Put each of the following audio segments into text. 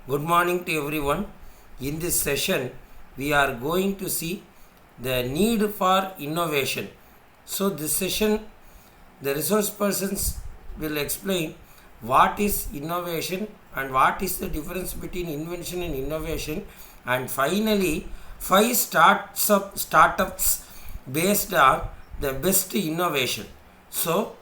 Good morning to everyone. In this session, we are going to see the need for innovation. So, this session, the resource persons will explain what is innovation and what is the difference between invention and innovation, and finally, five startups based on the best innovation. So,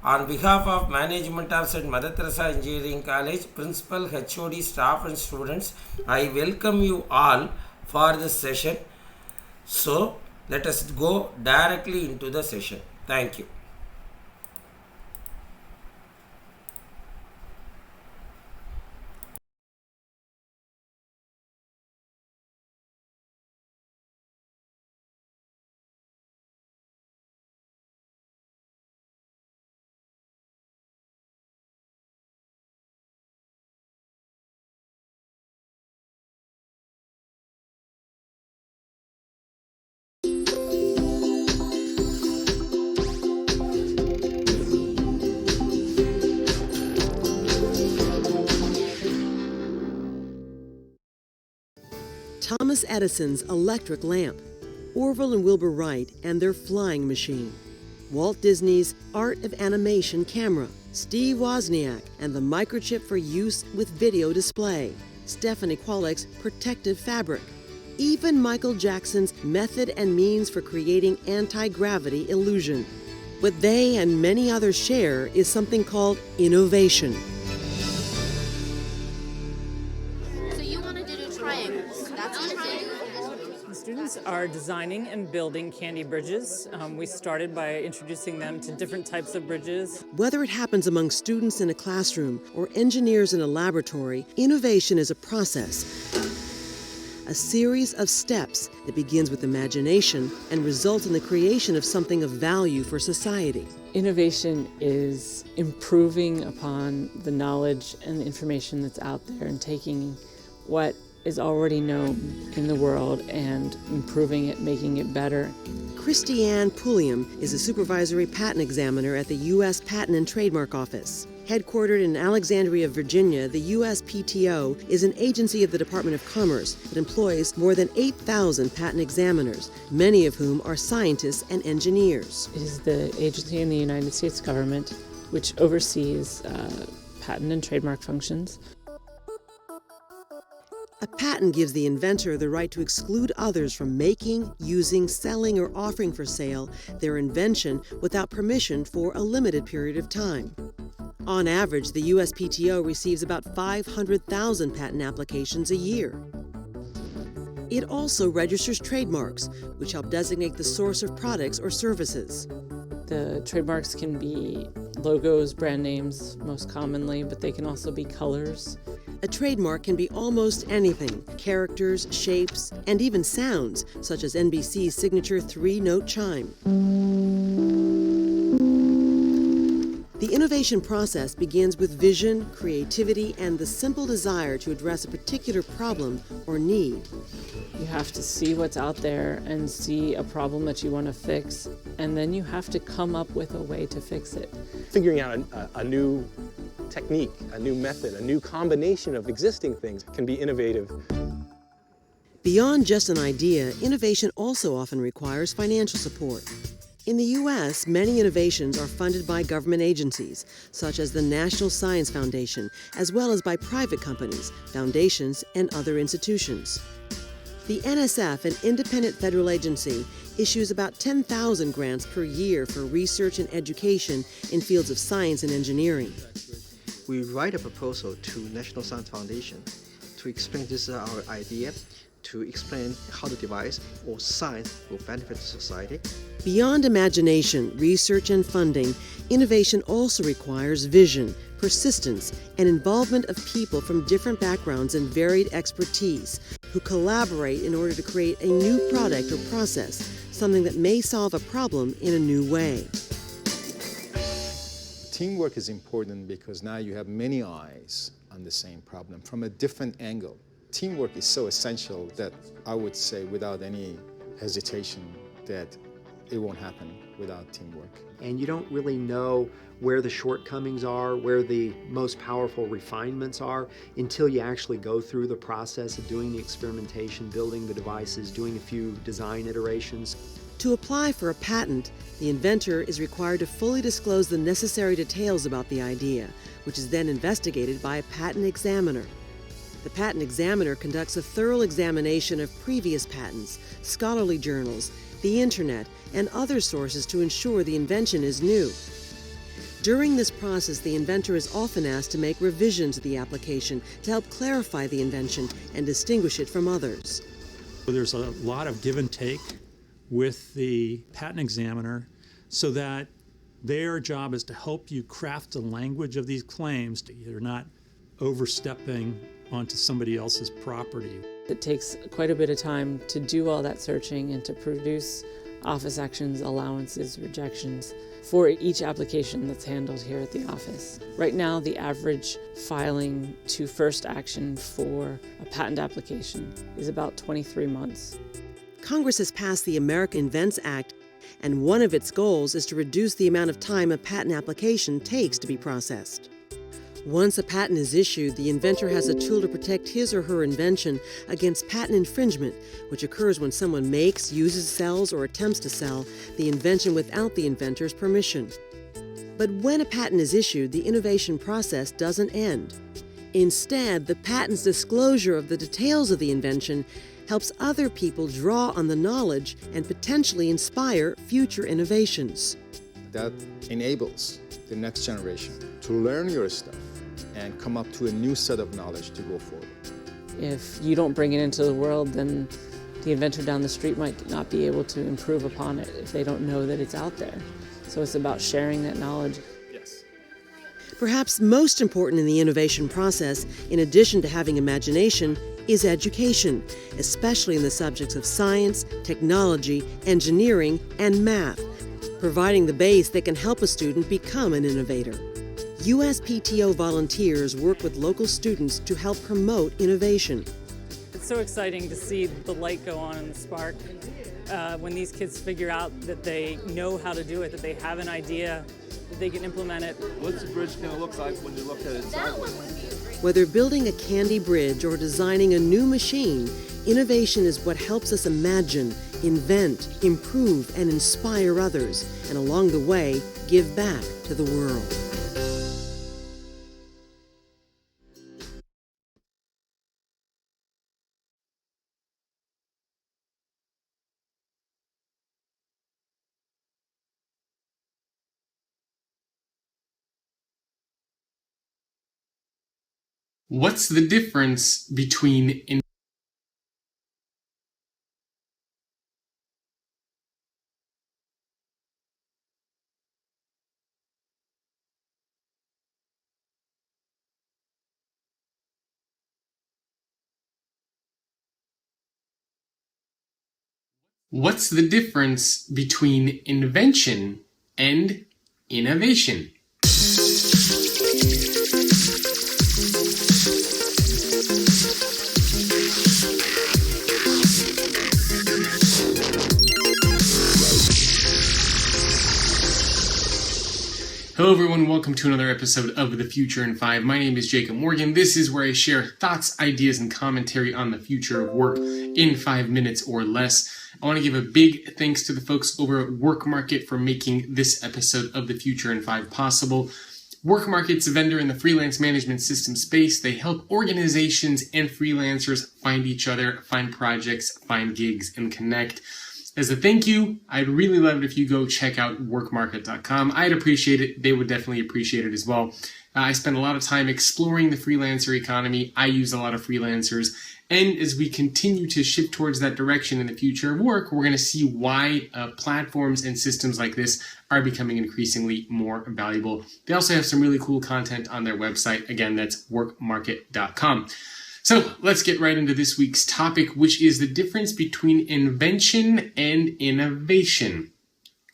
on behalf of management of St.Mother Engineering College, principal, HOD, staff and students, I welcome you all for this session. So, let us go directly into the session. Thank you. Thomas Edison's electric lamp, Orville and Wilbur Wright and their flying machine, Walt Disney's art of animation camera, Steve Wozniak and the microchip for use with video display, Stephanie Kwolek's protective fabric, even Michael Jackson's method and means for creating anti-gravity illusion. What they and many others share is something called innovation. So you wanted to do triangles. That's a triangle. The students are designing and building candy bridges. We started by introducing them to different types of bridges. Whether it happens among students in a classroom or engineers in a laboratory, innovation is a process, a series of steps that begins with imagination and results in the creation of something of value for society. Innovation is improving upon the knowledge and the information that's out there and taking what is already known in the world and improving it, making it better. Christiane Pulliam is a supervisory patent examiner at the U.S. Patent and Trademark Office. Headquartered in Alexandria, Virginia, the USPTO is an agency of the Department of Commerce that employs more than 8,000 patent examiners, many of whom are scientists and engineers. It is the agency in the United States government which oversees patent and trademark functions. A patent gives the inventor the right to exclude others from making, using, selling, or offering for sale their invention without permission for a limited period of time. On average, the USPTO receives about 500,000 patent applications a year. It also registers trademarks, which help designate the source of products or services. The trademarks can be logos, brand names most commonly, but they can also be colors. A trademark can be almost anything: characters, shapes, and even sounds, such as NBC's signature 3-note chime. The innovation process begins with vision, creativity, and the simple desire to address a particular problem or need. You have to see what's out there and see a problem that you want to fix, and then you have to come up with a way to fix it. Figuring out a new technique, a new method, a new combination of existing things can be innovative. Beyond just an idea, innovation also often requires financial support. In the U.S., many innovations are funded by government agencies, such as the National Science Foundation, as well as by private companies, foundations, and other institutions. The NSF, an independent federal agency, issues about 10,000 grants per year for research and education in fields of science and engineering. We write a proposal to National Science Foundation to explain this is our idea, to explain how the device or science will benefit society. Beyond imagination, research, and funding, innovation also requires vision, persistence, and involvement of people from different backgrounds and varied expertise who collaborate in order to create a new product or process, something that may solve a problem in a new way. Teamwork is important because now you have many eyes on the same problem from a different angle. Teamwork is so essential that I would say without any hesitation that it won't happen without teamwork. And you don't really know where the shortcomings are, where the most powerful refinements are, until you actually go through the process of doing the experimentation, building the devices, doing a few design iterations. To apply for a patent, the inventor is required to fully disclose the necessary details about the idea, which is then investigated by a patent examiner. The patent examiner conducts a thorough examination of previous patents, scholarly journals, the internet, and other sources to ensure the invention is new. During this process, the inventor is often asked to make revisions to the application to help clarify the invention and distinguish it from others. There's a lot of give and take with the patent examiner so that their job is to help you craft the language of these claims. You're not overstepping onto somebody else's property. It takes quite a bit of time to do all that searching and to produce office actions, allowances, rejections for each application that's handled here at the office. Right now, the average filing to first action for a patent application is about 23 months. Congress has passed the America Invents Act, and one of its goals is to reduce the amount of time a patent application takes to be processed. Once a patent is issued, the inventor has a tool to protect his or her invention against patent infringement, which occurs when someone makes, uses, sells, or attempts to sell the invention without the inventor's permission. But when a patent is issued, the innovation process doesn't end. Instead, the patent's disclosure of the details of the invention helps other people draw on the knowledge and potentially inspire future innovations. That enables the next generation to learn your stuff and come up to a new set of knowledge to go forward. If you don't bring it into the world, then the inventor down the street might not be able to improve upon it if they don't know that it's out there. So it's about sharing that knowledge. Yes. Perhaps most important in the innovation process, in addition to having imagination, is education, especially in the subjects of science, technology, engineering, and math, providing the base that can help a student become an innovator. USPTO volunteers work with local students to help promote innovation. It's so exciting to see the light go on and the spark when these kids figure out that they know how to do it, that they have an idea, that they can implement it. What's the bridge going to look like when you look at it sideways? Whether building a candy bridge or designing a new machine, innovation is what helps us imagine, invent, improve, and inspire others, and along the way, give back to the world. What's the difference between What's the difference between invention and innovation? Hello everyone, welcome to another episode of The Future in 5. My name is Jacob Morgan. This is where I share thoughts, ideas, and commentary on the future of work in 5 minutes or less. I want to give a big thanks to the folks over at Work Market for making this episode of The Future in 5 possible. Work Market's a vendor in the freelance management system space. They help organizations and freelancers find each other, find projects, find gigs, and connect. As a thank you, I'd really love it if you go check out workmarket.com. I'd appreciate it. They would definitely appreciate it as well. I spend a lot of time exploring the freelancer economy. I use a lot of freelancers. And as we continue to shift towards that direction in the future of work, we're going to see why platforms and systems like this are becoming increasingly more valuable. They also have some really cool content on their website. Again, that's workmarket.com. So let's get right into this week's topic, which is the difference between invention and innovation.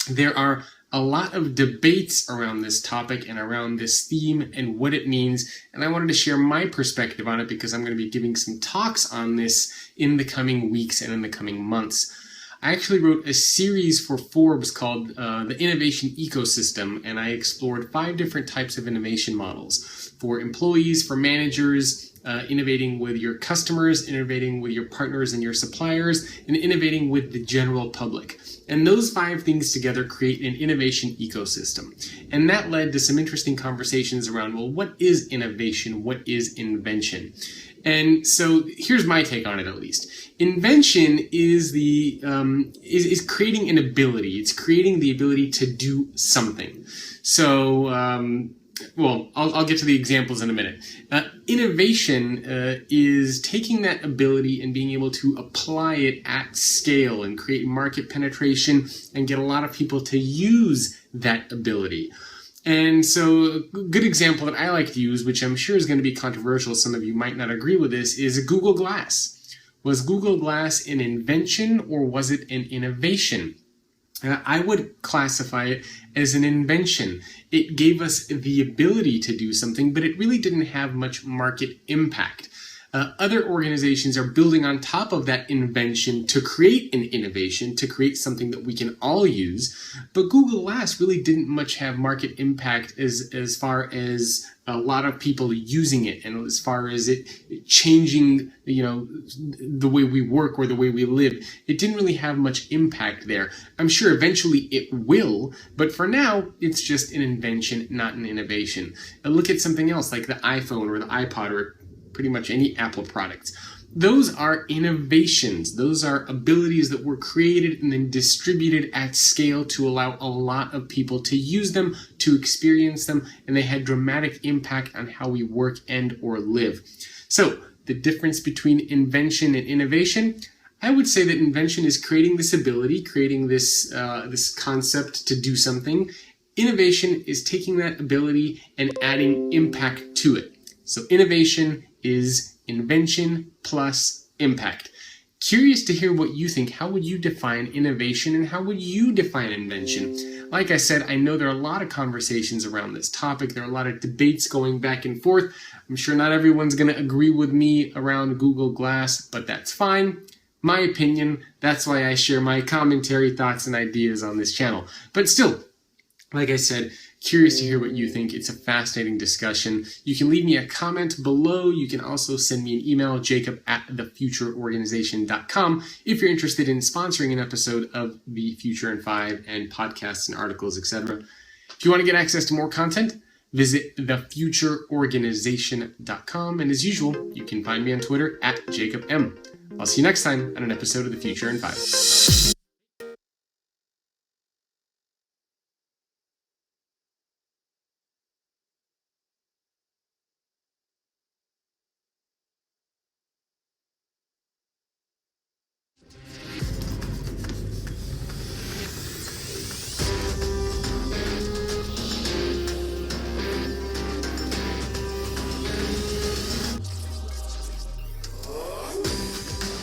There are a lot of debates around this topic and around this theme and what it means, and I wanted to share my perspective on it because I'm going to be giving some talks on this in the coming weeks and in the coming months. I actually wrote a series for Forbes called The Innovation Ecosystem, and I explored 5 different types of innovation models for employees, for managers, innovating with your customers, innovating with your partners and your suppliers, and innovating with the general public. And those 5 things together create an innovation ecosystem. And that led to some interesting conversations around, well, what is innovation? What is invention? And so here's my take on it, at least. Invention is is creating an ability. It's creating the ability to do something. So, well, I'll get to the examples in a minute. Innovation is taking that ability and being able to apply it at scale and create market penetration and get a lot of people to use that ability. And so a good example that I like to use, which I'm sure is going to be controversial, some of you might not agree with this, is Google Glass. Was Google Glass an invention or was it an innovation? I would classify it as an invention. It gave us the ability to do something, but it really didn't have much market impact. Other organizations are building on top of that invention to create an innovation, to create something that we can all use. But Google Glass really didn't much have market impact as far as a lot of people using it, and as far as it changing, the way we work or the way we live. It didn't really have much impact there. I'm sure eventually it will, but for now, it's just an invention, not an innovation. Look at something else like the iPhone or the iPod or pretty much any Apple products. Those are innovations. Those are abilities that were created and then distributed at scale to allow a lot of people to use them, to experience them, and they had dramatic impact on how we work and or live. So the difference between invention and innovation, I would say that invention is creating this ability, creating this concept to do something. Innovation is taking that ability and adding impact to it. So innovation is invention plus impact. Curious to hear what you think. How would you define innovation and how would you define invention? Like I said, I know there are a lot of conversations around this topic. There are a lot of debates going back and forth. I'm sure not everyone's going to agree with me around Google Glass, but that's fine. My opinion, that's why I share my commentary, thoughts, and ideas on this channel. But still, like I said, curious to hear what you think. It's a fascinating discussion. You can leave me a comment below. You can also send me an email, jacob@thefutureorganization.com, if you're interested in sponsoring an episode of The Future in 5 and podcasts and articles, etc. If you want to get access to more content, visit thefutureorganization.com. And as usual, you can find me on Twitter @JacobM. I'll see you next time on an episode of The Future in 5.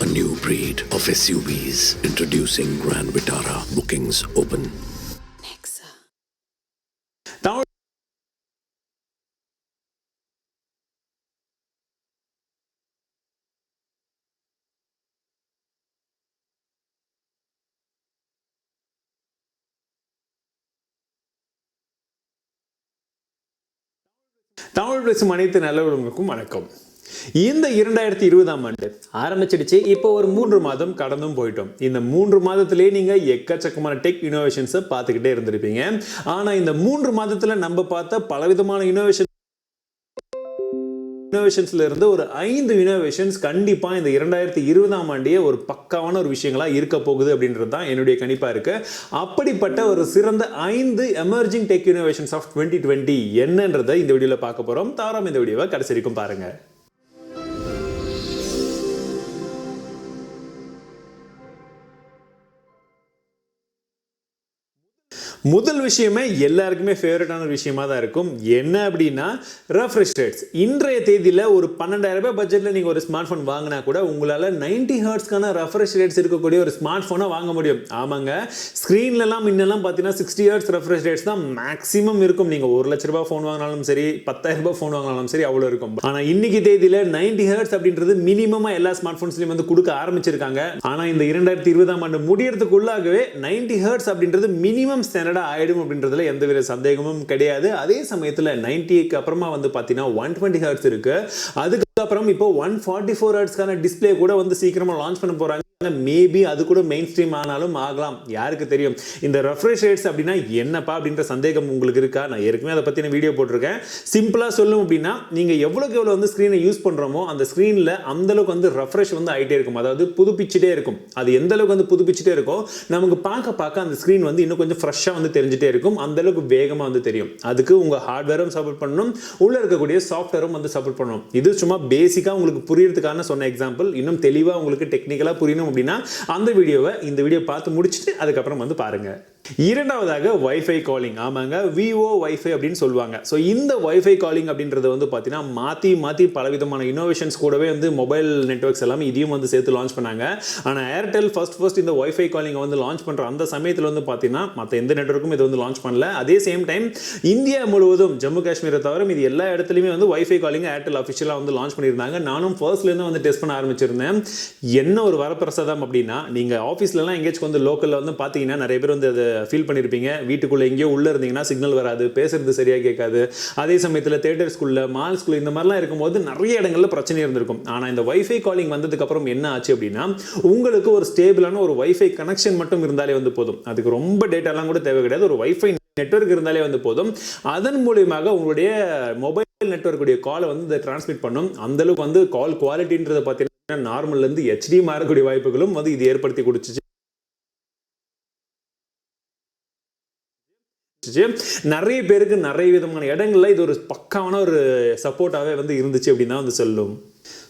A new breed of SUVs introducing Grand Vitara. Bookings open. Tamil பேசும் அனைத்து நல்லவர்களுக்கும் வணக்கம். இந்த 2020ஆம் ஆண்டு ஆரம்பிச்சிடுச்சு. இப்போ ஒரு 3 மாதம் கடந்தும் போயிட்டோம். இந்த 3 மாதத்திலே நீங்க எக்கச்சக்கமான டெக் இனோவேஷன்ஸை பார்த்துக்கிட்டே இருந்திருப்பீங்க. ஆனா இந்த 3 மாதத்துல நம்ம பார்த்த பலவிதமான இனோவேஷன்ஸ்ல இருந்து ஒரு 5 இனோவேஷன்ஸ் கண்டிப்பா இந்த 2020ஆம் ஆண்டே ஒரு பக்காவான ஒரு விஷயங்களா இருக்க போகுது அப்படின்றது தான் என்னுடைய கணிப்பா இருக்கு. அப்படிப்பட்ட ஒரு சிறந்த 5 எமர்ஜிங் டெக் இனோவேஷன்ஸ் ஆஃப் 2020 என்னன்றதை இந்த வீடியோல பார்க்க போறோம். தாராளமா இந்த வீடியோவை கடைசி வரைக்கும் பாருங்க. முதல் விஷயமே எல்லாருக்குமே ஃபேவரட்டான ஒரு விஷயமா தான் இருக்கும். என்ன அப்படின்னா ரெஃப்ரெஷ் ரேட்ஸ். இன்றைய தேதியில் ஒரு 12,000 ரூபாய் பட்ஜெட்டில் நீங்கள் ஒரு ஸ்மார்ட் ஃபோன் வாங்கினா கூட உங்களால் 90 ஹர்ட்ஸ்க்கான ரெஃப்ரெஷ் ரேட்ஸ் இருக்கக்கூடிய ஒரு ஸ்மார்ட் ஃபோனை வாங்க முடியும். ஆமாங்க, ஸ்க்ரீன்லலாம் முன்னெல்லாம் பார்த்தீங்கன்னா 60 ஹர்ட்ஸ் ரெஃப்ரெஷ் ரேட்ஸ் தான் மேக்ஸிமம் இருக்கும். நீங்கள் 1 லட்ச ரூபாய் ஃபோன் வாங்கினாலும் சரி, 10,000 ரூபாய் ஃபோன் வாங்கினாலும் சரி, அவ்வளோ இருக்கும். ஆனால் இன்னைக்கு தேதியில் 90 ஹர்ட்ஸ் அப்படின்றது மினிமமாக எல்லா ஸ்மார்ட் ஃபோன்ஸ்லையும் வந்து கொடுக்க ஆரம்பிச்சிருக்காங்க. ஆனால் இந்த 2020ஆம் ஆண்டு முடியறதுக்குள்ளாகவே 90 ஹர்ட்ஸ் அப்படின்றது மினிமம் ஸ்டாண்டர்ட் ஆயிடும் அப்படின்றதுல எந்தவித சந்தேகமும் கிடையாது. அதே சமயத்தில் 90க்கு அப்புறமா வந்து பார்த்தீங்கன்னா 120 ஹர்ட்ஸ் இருக்கு. அதுக்கப்புறம் இப்போ 144 ஹர்ட்ஸ்க்கான டிஸ்பிளே கூட வந்து சீக்கிரமா லான்ச் பண்ண போறாங்க. மேபி அது கூட மெயின் ஸ்ட்ரீம் ஆனாலும் ஆகலாம், யாருக்கு தெரியும். இந்த ரெஃப்ரெஷ் ரேட்ஸ் அப்படின்னா என்னப்பா அப்படின்ற சந்தேகம் உங்களுக்கு இருக்கா? நான் ஏற்கனவே அதை பற்றின வீடியோ போட்டிருக்கேன். சிம்பிளா சொல்லும் அப்படின்னா நீங்கள் எவ்வளோக்கு எவ்வளோ வந்து ஸ்க்ரீனை யூஸ் பண்ணுறோமோ அந்த ஸ்க்ரீனில் அந்த அளவுக்கு வந்து ரெஃப்ரெஷ் வந்து ஆகிட்டே இருக்கும். அதாவது புதுப்பிச்சுட்டே இருக்கும். அது எந்த அளவுக்கு வந்து புதுப்பிச்சுட்டே இருக்கும், நமக்கு பார்க்க அந்த ஸ்க்ரீன் வந்து இன்னும் கொஞ்சம் ஃப்ரெஷ்ஷாக வந்து தெரிஞ்சுட்டே இருக்கும். அந்த அளவுக்கு வேகமாக வந்து தெரியும். அதுக்கு உங்கள் ஹார்ட்வேரும் சப்போர்ட் பண்ணணும், உள்ள இருக்கக்கூடிய சாஃப்ட்வேரும் வந்து சப்போர்ட் பண்ணணும். இது சும்மா பேசிக்காக உங்களுக்கு புரியறதுக்கான சொன்ன எக்ஸாம்பிள். இன்னும் தெளிவாக உங்களுக்கு டெக்னிக்கலாக புரியணும் அப்படின்னா அந்த வீடியோவை இந்த வீடியோ பார்த்து முடிச்சுட்டு அதுக்கப்புறம் வந்து பாருங்க. இரண்டாவதாக வைஃபை காலிங். ஆமாங்க, விஓ வைஃபை அப்படின்னு சொல்லுவாங்க. ஸோ இந்த வைஃபை காலிங் அப்படின்றது வந்து பார்த்தீங்கன்னா மாற்றி பலவிதமான இனோவேஷன்ஸ் கூடவே வந்து மொபைல் நெட்வொர்க்ஸ் எல்லாமே இதையும் வந்து சேர்த்து லான்ச் பண்ணாங்க. ஆனால் ஏர்டெல் ஃபர்ஸ்ட் இந்த வைஃபை காலிங்கை வந்து லான்ச் பண்ணுற அந்த சமயத்தில் வந்து பார்த்தீங்கன்னா மற்ற எந்த நெட்வொர்க்கும் இது வந்து லான்ச் பண்ணல. அதே சேம் டைம் இந்தியா முழுவதும் ஜம்மு காஷ்மீரை தவிர இது எல்லா இடத்துலையுமே வந்து வைஃபை காலிங் ஏர்டெல் அஃபிஷியலாக வந்து லான்ச் பண்ணியிருந்தாங்க. நானும் ஃபர்ஸ்ட்லேருந்து வந்து டெஸ்ட் பண்ண ஆரம்பிச்சிருந்தேன். என்ன ஒரு வரப்பிரசாதம் அப்படின்னா, நீங்கள் ஆஃபீஸ்லலாம் எங்கேயாச்சும் வந்து லோக்கலில் வந்து பார்த்தீங்கன்னா நிறைய பேர் வந்து அதை ஃபீல் பண்ணியிருப்பீங்க. வீட்டுக்குள்ளே எங்கேயோ உள்ளே இருந்தீங்கன்னா சிக்னல் வராது, பேசுறது சரியாக கேட்காது. அதே சமயத்தில் தேட்டர்ஸ்குள்ளே, மால்ஸ்குள்ளே இந்த மாதிரிலாம் இருக்கும்போது நிறைய இடங்களில் பிரச்சனை இருந்திருக்கும். ஆனால் இந்த வைஃபை காலிங் வந்ததுக்கப்புறம் என்ன ஆச்சு அப்படின்னா, உங்களுக்கு ஒரு ஸ்டேபிளான ஒரு வைஃபை கனெக்ஷன் மட்டும் இருந்தாலே வந்து போதும். அதுக்கு ரொம்ப டேட்டாலாம் கூட தேவை கிடையாது. ஒரு வைஃபை நெட்வொர்க் இருந்தாலே வந்து போதும். அதன் மூலியமாக உங்களுடைய மொபைல் நெட்வொர்க்குடைய காலை வந்து டிரான்ஸ்மிட் பண்ணும். அந்த அளவுக்கு வந்து கால் குவாலிட்டின்றதை பார்த்தீங்கன்னா நார்மல்லேருந்து HD மாறக்கூடிய வாய்ப்புகளும் வந்து இது ஏற்படுத்தி கொடுத்துச்சு. நிறைய பேருக்கு நிறைய விதமான இடங்கள்ல இது ஒரு பக்காவான ஒரு சப்போர்ட்டாகவே வந்து இருந்துச்சு அப்படின்னு தான் வந்து சொல்லும்.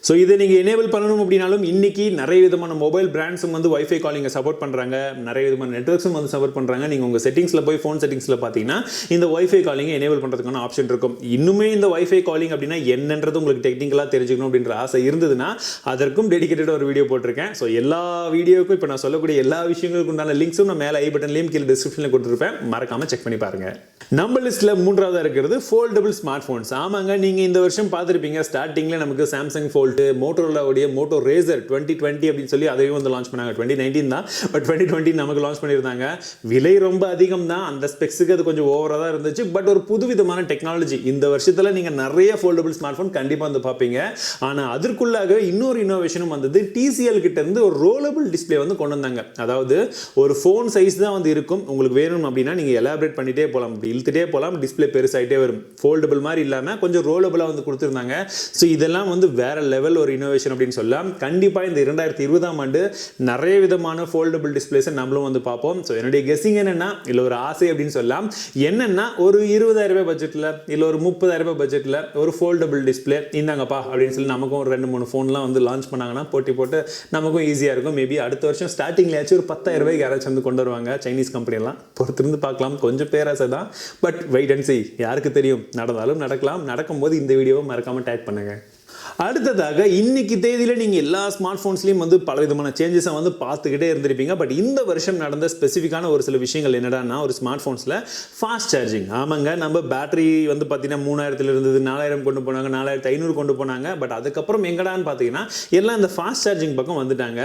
ஸோ இதை நீங்கள் எனேபிள் பண்ணணும் அப்படின்னாலும் இன்றைக்கி நிறைய விதமான மொபைல் பிராண்ட்ஸும் வந்து வைஃபை காலிங்கை சப்போர்ட் பண்ணுறாங்க, நிறைய விதமான நெட்வொர்க்ஸும் வந்து சப்போர்ட் பண்ணுறாங்க. நீங்கள் உங்கள் செட்டிங்ஸில் போய் ஃபோன் செட்டிங்ஸில் பார்த்தீங்கன்னா இந்த வைஃபை காலிங்கை எனேபிள் பண்ணுறதுக்கான ஆப்ஷன் இருக்கும். இன்னுமே இந்த வைஃபை காலிங் அப்படின்னா என்னன்றது உங்களுக்கு டெக்னிக்கலாக தெரிஞ்சுக்கணும் அப்படின்ற ஆசை இருந்ததுன்னா அதற்கும் டெடிகேட்டடாக ஒரு வீடியோ போட்டிருக்கேன். ஸோ எல்லா வீடியோவுக்கும் இப்போ நான் சொல்லக்கூடிய எல்லா விஷயங்களுக்கும் உண்டான லிங்க்ஸும் நான் மேலே ஐ பட்டன்லையும் கீழே டிஸ்கிரிப்ஷனில் கொடுத்துருப்பேன். மறக்காமல் செக் பண்ணி பாருங்கள். நம்ம லிஸ்ட்டில் மூன்றாவதாக இருக்கிறது ஃபோல்டபுள் ஸ்மார்ட் ஃபோன்ஸ். ஆமாங்க, நீங்கள் இந்த வருஷம் பார்த்துருப்பீங்க. ஸ்டார்டிங்கில் நமக்கு சாம்சங் ஃபோல்டு, மோட்டோரோலாவுடைய மோட்டோ ரேசர் 2020 அப்படின்னு சொல்லி அதையும் வந்து லான்ச் பண்ணாங்க. 2019 தான், பட் 2020 நமக்கு லான்ச் பண்ணியிருந்தாங்க. விலை ரொம்ப அதிகம் தான், அந்த ஸ்பெக்ஸுக்கு அது கொஞ்சம் ஓவராக தான் இருந்துச்சு. பட் ஒரு புதுவிதமான டெக்னாலஜி. இந்த வருஷத்தில் நீங்கள் நிறைய ஃபோல்டபுள் ஸ்மார்ட் ஃபோன் கண்டிப்பாக வந்து பார்ப்பீங்க. ஆனால் அதற்குள்ளாக இன்னொரு இனோவேஷனும் வந்தது. TCL கிட்ட இருந்து ஒரு ரோலபிள் டிஸ்பிளே வந்து கொண்டு வந்தாங்க. அதாவது ஒரு ஃபோன் சைஸ் தான் வந்து இருக்கும். உங்களுக்கு வேணும் அப்படின்னா நீங்கள் எலாபரேட் பண்ணிட்டே போகலாம், இழுத்துட்டே போகலாம், டிஸ்பிளே பெருசாகிட்டே வரும். ஃபோல்டபுள் மாதிரி இல்லாமல் கொஞ்சம் ரோலபிளாக வந்து கொடுத்துருந்தாங்க. ஸோ இதெல்லாம் வந்து வேற லெவல் ஒரு இனோவேஷன் அப்படின்னு சொல்லலாம். கண்டிப்பாக இந்த 2020ஆம் ஆண்டு நிறைய விதமான ஃபோல்டபுள் டிஸ்பிளேஸை நம்மளும் வந்து பார்ப்போம். ஸோ என்னுடைய கெஸ்ஸிங் என்னென்னா, இல்லை ஒரு ஆசை அப்படின்னு சொல்லலாம், என்னென்னா ஒரு 20,000 ரூபாய் பட்ஜெட்டில் இல்லை ஒரு 30,000 ரூபாய் பட்ஜெட்டில் ஒரு ஃபோல்டபுள் டிஸ்பிளே இந்தாங்கப்பா அப்படின்னு சொல்லி நமக்கும் ஒரு 2-3 ஃபோன்லாம் வந்து லான்ச் பண்ணாங்கன்னா போட்டி போட்டு நமக்கும் ஈஸியாக இருக்கும். மேபி அடுத்த வருஷம் ஸ்டார்டிங்லேயாச்சும் ஒரு 10,000 ரூபாய்க்கு யாராச்சும் வந்து கொண்டு வருவாங்க. சைனீஸ் கம்பெனியெல்லாம் பொறுத்திருந்து பார்க்கலாம். கொஞ்சம் பேராசை தான், பட் வெயிட் அண்ட் சீ. யாருக்கு தெரியும், நடந்தாலும் நடக்கலாம். நடக்கும்போது இந்த வீடியோவை மறக்காமல் டேக் பண்ணுங்கள். அடுத்ததாக இன்னைக்கு தேதியில் நீங்கள் எல்லா ஸ்மார்ட் ஃபோன்ஸ்லையும் வந்து பலவிதமான சேஞ்சஸை வந்து பார்த்துக்கிட்டே இருந்திருப்பீங்க. பட் இந்த வருஷம் நடந்த ஸ்பெசிஃபிக்கான ஒரு சில விஷயங்கள் என்னடான்னா, ஒரு ஸ்மார்ட் ஃபோன்ஸில் ஃபாஸ்ட் சார்ஜிங். ஆமாங்க, நம்ம பேட்டரி வந்து பார்த்தீங்கன்னா 3000 இருந்தது, 4000 கொண்டு போனாங்க, 4500 கொண்டு போனாங்க. பட் அதுக்கப்புறம் எங்கடான்னு பார்த்தீங்கன்னா எல்லாம் இந்த ஃபாஸ்ட் சார்ஜிங் பக்கம் வந்துட்டாங்க.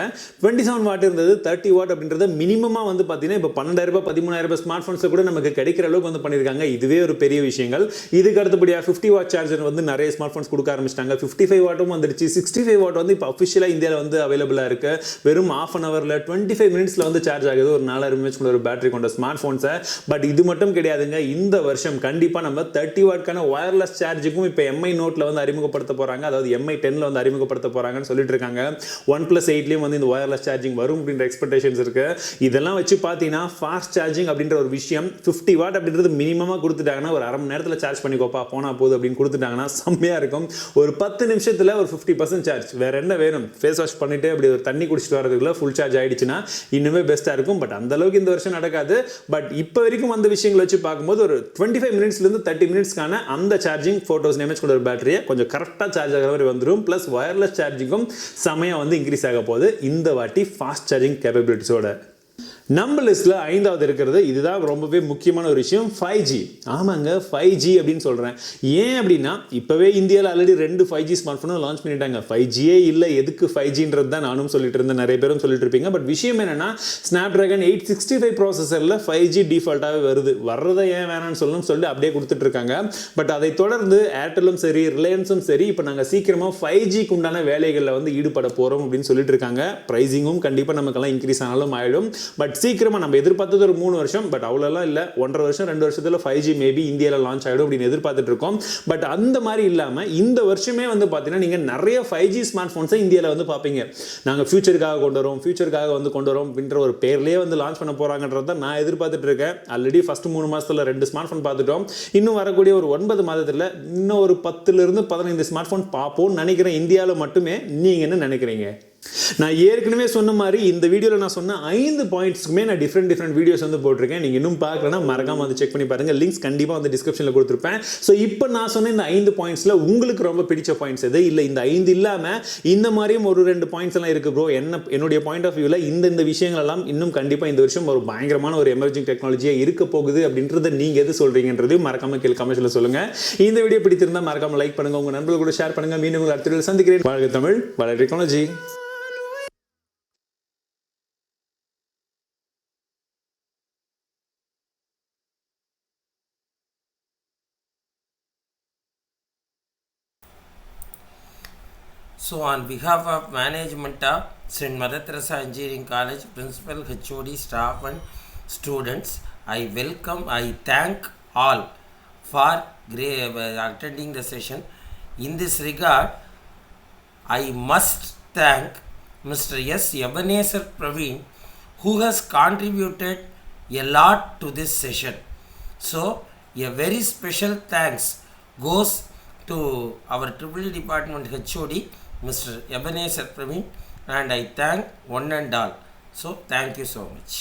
27 வாட் இருந்தது, 30 வாட் அப்படின்றத மினிமமாக வந்து பார்த்தீங்கன்னா இப்போ 12,000 ரூபாய் 13,000 ரூபாய் ஸ்மார்ட் ஃபோன்ஸில் கூட நமக்கு கிடைக்கிற அளவுக்கு வந்து பண்ணியிருக்காங்க. இதுவே ஒரு பெரிய விஷயங்கள். இதுக்கு அடுத்தபடியாக 50 வாட் சார்ஜர் வந்து நிறைய ஸ்மார்ட் ஃபோன்ஸ் கொடுக்க ஆரம்பிச்சிட்டாங்க. 55 வாட்டும் வந்துருச்சு. 65 வாட் வந்து இப்போ அஃபிஷியலாக இந்தியாவில் வந்து அவைலபிளாக இருக்கு. வெறும் ½ அன் ஹவரில் 25 மினிட்ஸில் வந்து சார்ஜ் ஆகுது ஒரு 4000 mAh கொண்ட ஒரு பேட்டரி கொண்ட ஸ்மார்ட் ஃபோன்ஸை. பட் இது மட்டும் கிடையாதுங்க. இந்த வருஷம் கண்டிப்பாக நம்ம 30 வாட்க்கான வயர்லெஸ் சார்ஜுக்கும் இப்போ MI நோட்டில் வந்து அறிமுகப்படுத்த போகிறாங்க. அதாவது MI 10ல் வந்து அறிமுகப்படுத்த போகிறாங்கன்னு சொல்லிட்டு இருக்காங்க. OnePlus 8லேயும் வந்து இந்த வயர்லெஸ் சார்ஜிங் வரும் அப்படின்ற எக்ஸ்பெக்டேஷன்ஸ் இருக்கு. இதெல்லாம் வச்சு பார்த்தீங்கன்னா ஃபாஸ்ட் சார்ஜிங் அப்படின்ற ஒரு விஷயம் 50 வாட் அப்படின்றது மினிமமாக கொடுத்துட்டாங்கன்னா ஒரு 1/2 மணி நேரத்தில் சார்ஜ் பண்ணிக்கோப்பா போனால் போகுது அப்படின்னு கொடுத்துட்டாங்கன்னா செம்மையாக இருக்கும். ஒரு 10 நிமிஷம் நிமிஷத்தில் ஒரு 50% சார்ஜ். வேறு என்ன வேணும்? ஃபேஸ் வாஷ் பண்ணிவிட்டு அப்படி ஒரு தண்ணி குடிச்சிட்டு வரதுக்குள்ள ஃபுல் சார்ஜ் ஆகிடுச்சுன்னா இன்னுமே பெஸ்ட்டாக இருக்கும். பட் அந்தளவுக்கு இந்த வருஷம் நடக்காது. பட் இப்போ வரைக்கும் அந்த விஷயங்களை வச்சு பார்க்கும்போது ஒரு 25 மினிட்ஸ்லேருந்து 30 மினிட்ஸ்க்கான அந்த சார்ஜிங் 4000 mAh கொண்ட ஒரு பேட்டரியை கொஞ்சம் கரெக்டாக சார்ஜ் ஆகிற மாதிரி வந்துடும். ப்ளஸ் வயர்லெஸ் சார்ஜிங்கும் செமையாக வந்து இன்க்ரீஸ் ஆக போகுது இந்த வாட்டி ஃபாஸ்ட் சார்ஜிங் கேப்பபிலிட்டிஸோட. நம்ம லிஸ்ட்டில் 5வது இருக்கிறது, இதுதான் ரொம்பவே முக்கியமான ஒரு விஷயம், 5G. ஆமாங்க, 5G அப்படின்னு சொல்கிறேன். ஏன் அப்படின்னா இப்போவே இந்தியாவில் ஆல்ரெடி 2 5G ஸ்மார்ட் ஃபோனும் லான்ச் பண்ணிட்டாங்க. 5Gயே இல்லை, எதுக்கு 5Gன்றது தான் நானும் சொல்லிட்டு இருந்தேன், நிறைய பேரும் சொல்லிட்டு இருப்பீங்க. பட் விஷயம் என்னென்னா ஸ்னாப்ட்ராகன் 865 ப்ராசஸரில் 5G டிஃபால்ட்டாகவே வருது. வர்றதை ஏன் வேணான்னு சொல்லிட்டு அப்படியே கொடுத்துட்ருக்காங்க. பட் அதை தொடர்ந்து ஏர்டெல்லும் சரி ரிலையன்ஸும் சரி இப்போ நாங்கள் சீக்கிரமாக 5Gக்கு உண்டான வேலைகளில் வந்து ஈடுபட போகிறோம் அப்படின்னு சொல்லிட்டு இருக்காங்க. ப்ரைஸிங்கும் கண்டிப்பாக நமக்கெல்லாம் இன்க்ரீஸ் ஆனாலும் ஆகிடும். பட் சீக்கிரமாக நம்ம எதிர்பார்த்தது ஒரு 3 வருஷம், பட் அவ்வளோலாம் இல்லை, 1.5 வருஷம் 2 வருஷத்தில் 5G மேபி இந்தியாவில் லான்ச் ஆகிடும் அப்படின்னு எதிர்பார்த்துட்டு இருக்கோம். பட் அந்த மாதிரி இல்லாமல் இந்த வருஷமே வந்து பார்த்தீங்கன்னா நீங்கள் நிறைய 5G ஸ்மார்ட் ஃபோன்ஸை இந்தியாவில் வந்து பார்ப்பீங்க. நாங்கள் ஃபியூச்சருக்காக கொண்டு வரோம் அப்படின்ற ஒரு பேர்லேயே வந்து லான்ச் பண்ண போகிறாங்கன்றது தான் நான் எதிர்பார்த்துட்டு இருக்கேன். ஆல்ரெடி ஃபஸ்ட்டு 3 மாதத்தில் 2 ஸ்மார்ட் ஃபோன் பார்த்துட்டோம். இன்னும் வரக்கூடிய ஒரு 9 மாதத்தில் இன்னும் ஒரு 10லேருந்து 15 ஸ்மார்ட் ஃபோன் பார்ப்போம்னு நினைக்கிறேன் இந்தியாவில் மட்டுமே. நீங்கள் என்ன நினைக்கிறீங்க? நான் ஏற்கனவே சொன்ன மாதிரி இந்த வீடியோவில் நான் சொன்ன 5 பாயிண்ட்ஸ்க்குமே நான் டிஃப்ரெண்ட் வீடியோஸ் வந்து போட்டிருக்கேன். நீங்கள் இன்னும் பார்க்கலன்னா மறக்காமல் வந்து செக் பண்ணி பாருங்கள். லிங்க்ஸ் கண்டிப்பாக வந்து டிஸ்கிரிப்ஷனில் கொடுத்துருப்பேன். ஸோ இப்போ நான் சொன்ன இந்த 5 பாயிண்ட்ஸில் உங்களுக்கு ரொம்ப பிடிச்ச பாயிண்ட்ஸ் எது? இல்லை இந்த 5 இல்லாமல் இந்த மாதிரியும் ஒரு 2 பாயிண்ட்ஸ் எல்லாம் இருக்குது ப்ரோ, என்னுடைய பாயிண்ட் ஆஃப் வியூவில் இந்த விஷயங்கள் எல்லாம் இன்னும் கண்டிப்பாக இந்த வருஷம் ஒரு பயங்கரமான ஒரு எமர்ஜிங் டெக்னாலஜியாக இருக்க போகுது அப்படின்றத நீங்கள் எது சொல்கிறீங்கன்றதையும் மறக்காமல் கீழே கமெண்ட்ஸில் சொல்லுங்கள். இந்த வீடியோ பிடித்திருந்தால் மறக்காமல் லைக் பண்ணுங்கள், உங்கள் நண்பர்கள் கூட ஷேர் பண்ணுங்கள். மீண்டும் உங்கள் அடுத்த வீடியோவில் சந்திக்கிறேன். வாழ்க தமிழ், வளர technology. So on behalf of management of St.Mother Engineering College, principal, HOD, staff and students, I thank all for attending the session. In this regard, I must thank Mr. S. Ebenezer Praveen, who has contributed a lot to this session. So a very special thanks goes to our EEE department HOD, Mr. Ebenezer Praveen, and I thank one and all. So thank you so much.